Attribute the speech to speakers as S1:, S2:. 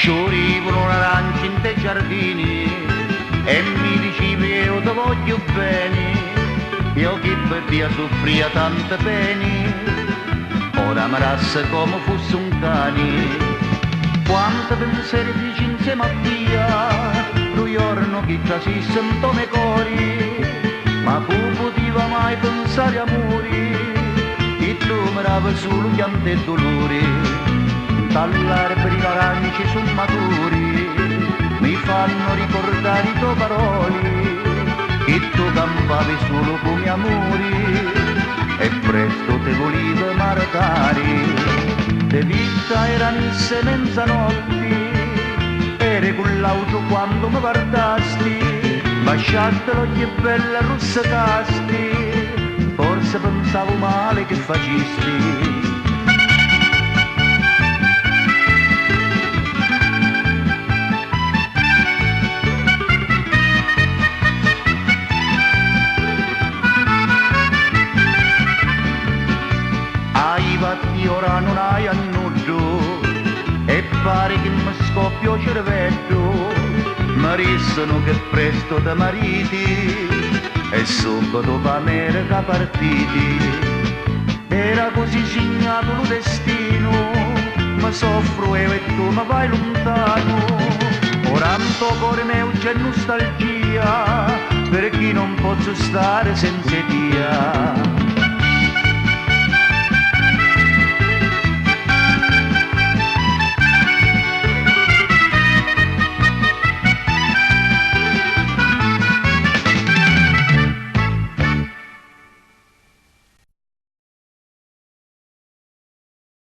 S1: Sciorivano l'arancia in te giardini e mi dicevi io ti voglio bene. Io che per te soffria tante pene, ora mi rassa come fosse un cane. Quanto pensieri dici insieme a te, lo giorno che trasisse in tome cori, ma tu poteva mai pensare amori, e tu mi davi solo pianto e dolore. Dall'alberi l'arance sono maturi, mi fanno ricordare i tuoi parole, che tu campavi solo come amori, e presto te volevi maritare. De vita era messe mezzanotte, eri con l'auto quando mi guardasti, basciaste l'occhio bella e rossicasti, forse pensavo male che facisti. Fatti ora non hai annudo e pare che mi scoppio il cervello, mi restano che presto da mariti e subito per America partiti. Era così segnato lo destino, ma soffro e tu mi vai lontano. Ora in tuo cuore mio c'è nostalgia, perché non posso stare senza te.